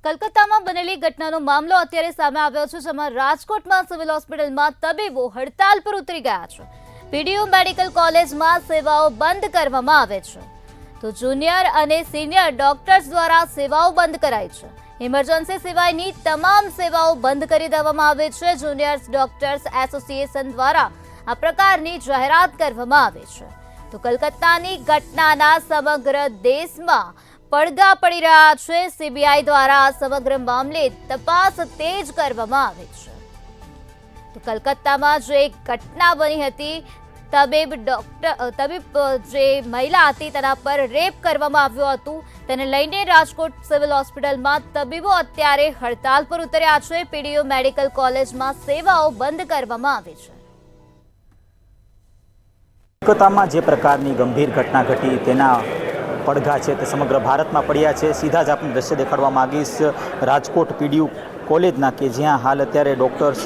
કલકત્તામાં બનેલી ઘટનાનો મામલો અત્યારે સામે આવ્યો છે, જેમાં રાજકોટમાં સિવિલ હોસ્પિટલમાં તબીબો હડતાલ પર ઉતરી ગયા છે। પીડીયુ મેડિકલ કોલેજમાં સેવાઓ બંધ કરવામાં આવે છે, તો જુનિયર અને સિનિયર ડોક્ટર્સ દ્વારા સેવાઓ બંધ કરાઈ છે। ઇમરજન્સી સિવાયની તમામ સેવાઓ બંધ કરી દેવામાં આવી છે। જુનિયર ડોક્ટર્સ એસોસિએશન દ્વારા આ પ્રકારની જાહેરાત કરવામાં આવી છે। તો કલકત્તાની ઘટનાના સમગ્ર દેશમાં પડઘા પડી રહ્યા છે। સીબીઆઈ દ્વારા સમગ્ર મામલે તપાસ તેજ કરવામાં આવી છે। તો કલકત્તામાં જે ઘટના બની હતી, તબીબ જે મહિલા હતી તેના પર રેપ કરવામાં આવ્યું હતું, તેને લઈને રાજકોટ સિવિલ હોસ્પિટલમાં તબીબો અત્યારે હડતાલ પર ઉતર્યા છે। પીડીયુ મેડિકલ કોલેજમાં સેવાઓ બંધ કરવામાં આવી છે। કલકત્તામાં જે પ્રકારની ગંભીર ઘટના ઘટી તેના પડઘા છે તે સમગ્ર ભારતમાં પડ્યા છે। સીધા જ આપણે દ્રશ્ય દેખાડવા માંગીશ રાજકોટ પીડીયુ કોલેજના, કે જ્યાં હાલ અત્યારે ડૉક્ટર્સ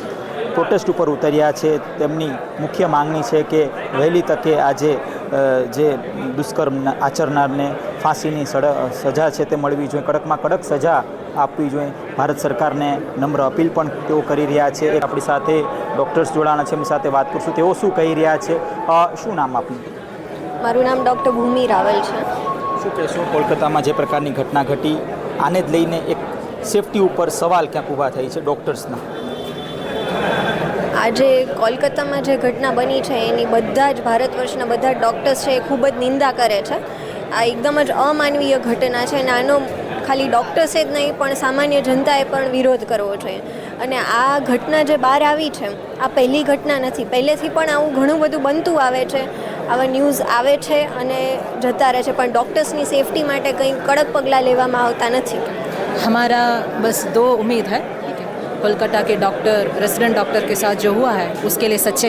પ્રોટેસ્ટ ઉપર ઉતર્યા છે। તેમની મુખ્ય માંગણી છે કે વહેલી તકે આજે જે દુષ્કર્મ આચરનારને ફાંસીની સજા છે તે મળવી જોઈએ, કડકમાં કડક સજા આપવી જોઈએ। ભારત સરકારને નમ્ર અપીલ પણ તેઓ કરી રહ્યા છે। આપણી સાથે ડૉક્ટર્સ જોડાણા છે, એમની સાથે વાત કરશું, તેઓ શું કહી રહ્યા છે। શું નામ આપનું? મારું નામ ડૉક્ટર ભૂમિ રાવલ છે। શું કહેશો, કોલકાતામાં જે પ્રકારની ઘટના ઘટી, આને જ લઈને એક સેફટી ઉપર સવાલ ક્યાંક ઊભા થઈ છે ડૉક્ટર્સના? આજે કોલકાતામાં જે ઘટના બની છે એની બધા જ ભારત વર્ષના બધા ડૉક્ટર્સ છે એ ખૂબ જ નિંદા કરે છે। આ એકદમ જ અમાનવીય ઘટના છે અને આનો ખાલી ડૉક્ટર્સે જ નહીં પણ સામાન્ય જનતાએ પણ વિરોધ કરવો જોઈએ। અને આ ઘટના જે બહાર આવી છે, આ પહેલી ઘટના નથી, પહેલેથી પણ આવું ઘણું બધું બનતું આવે છે, આવા ન્યૂઝ આવે છે અને જતા રહે છે, પણ ડૉક્ટર્સની સેફટી માટે કંઈ કડક પગલાં લેવામાં આવતા નથી। हमारा बस दो उम्मीद है, कोलकाता के डॉक्टर रेसिडेंट डॉक्टर के साथ जो हुआ है उसके लिए सच्चे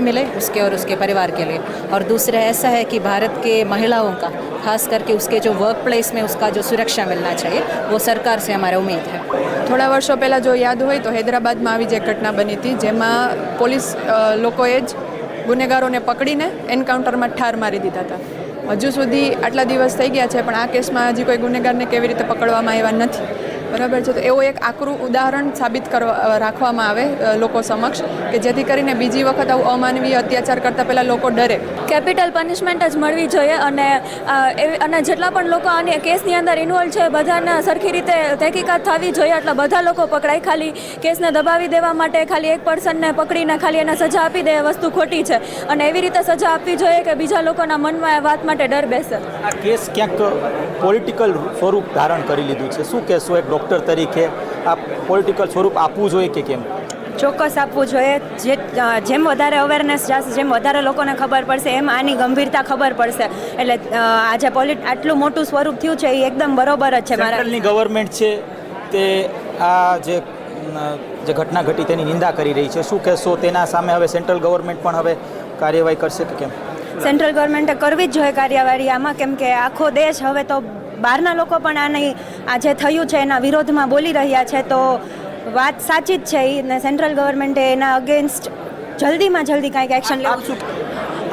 मिले, उसके और उसके परिवार के लिए। और दूसरा ऐसा है कि भारत के महिलाओं का खास करके उसके जो वर्क प्लेस में उसका जो सुरक्षा मिलना चाहिए वो सरकार से हमारा उम्मीद है। થોડા વર્ષો પહેલાં જો યાદ હોય તો હૈદરાબાદમાં આવી જે ઘટના બની હતી, જેમાં પોલીસ લોકોએ જ ગુનેગારોને પકડીને એન્કાઉન્ટરમાં ઠાર મારી દીધા હતા। હજુ સુધી આટલા દિવસ થઈ ગયા છે પણ આ કેસમાં હજી કોઈ ગુનેગારને કેવી રીતે પકડવામાં આવ્યા નથી, બરાબર છે। તો એવું એક આકરું ઉદાહરણ સાબિત રાખવામાં આવે લોકો સમક્ષ, કે જેથી કરીને બીજી વખત આવું અમાનવીય અત્યાચાર કરતાં પહેલાં લોકો ડરે। કેપિટલ પનિશમેન્ટ જ મળવી જોઈએ અને જેટલા પણ લોકો આની કેસની અંદર ઇન્વોલ્વ છે બધાને સરખી રીતે તહેકીકાત થવી જોઈએ, એટલે બધા લોકો પકડાય। ખાલી કેસને દબાવી દેવા માટે ખાલી એક પર્સનને પકડીને ખાલી એને સજા આપી દે, વસ્તુ ખોટી છે અને એવી રીતે સજા આપવી જોઈએ કે બીજા લોકોના મનમાં એ વાત માટે ડર બેસે। આ કેસ ક્યાંક પોલિટિકલ સ્વરૂપ ધારણ કરી લીધું છે, શું કહેશો એક ડૉક્ટર તરીકે આ પોલિટિકલ સ્વરૂપ આપવું જોઈએ કે કેમ? ચોક્કસ આપવું જોઈએ। જેમ વધારે અવેરનેસ જશે, જેમ વધારે લોકોને ખબર પડશે, એમ આની ગંભીરતા ખબર પડશે। એટલે આજે આટલું મોટું સ્વરૂપ થયું છે એ એકદમ બરોબર જ છે। સેન્ટ્રલની ગવર્મેન્ટ છે તે આ જે ઘટના ઘટી તેની નિંદા કરી રહી છે, શું કહેશો તેના સામે હવે સેન્ટ્રલ ગવર્મેન્ટ પણ હવે કાર્યવાહી કરશે કે કેમ? સેન્ટ્રલ ગવર્મેન્ટે કરવી જ જોઈએ કાર્યવાહી આમાં, કેમ કે આખો દેશ હવે તો બહારના લોકો પણ આની આ જે થયું છે એના વિરોધમાં બોલી રહ્યા છે, તો વાત સાચી જ છે ને સેન્ટ્રલ ગવર્મેન્ટે એના અગેન્સ્ટ જલ્દીમાં જલ્દી કાંઈક એક્શન લેવું।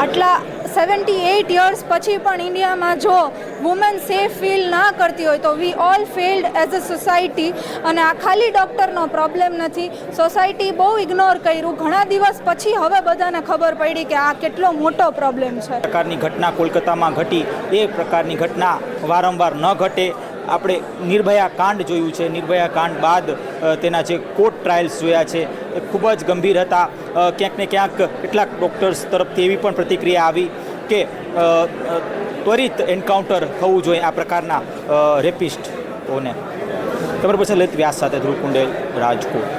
આટલા 78 યર્સ પછી પણ ઇન્ડિયામાં જો વુમેન સેફ ફીલ ના કરતી હોય તો we all failed as a society. અને આ ખાલી ડૉક્ટરનો પ્રોબ્લેમ નથી, સોસાયટી બહુ ઇગ્નોર કર્યું, ઘણા દિવસ પછી હવે બધાને ખબર પડી કે આ કેટલો મોટો પ્રોબ્લેમ છે। પ્રકારની ઘટના કોલકાતામાં ઘટી, એ પ્રકારની ઘટના વારંવાર ન ઘટે। આપણે નિર્ભયા કાંડ જોયું છે, નિર્ભયા કાંડ બાદ તેના જે કોર્ટ ટ્રાયલ્સ જોયા છે એ ખૂબ જ ગંભીર હતા। ક્યાંક ને ક્યાંક કેટલાક ડૉક્ટર્સ તરફથી એવી પણ પ્રતિક્રિયા આવી કે ત્વરિત એન્કાઉન્ટર થવું જોઈએ આ પ્રકારના રેપિસ્ટોને। તમારી પાસે લલિત વ્યાસ સાથે ધ્રુવ કુંડેલ, રાજકોટ।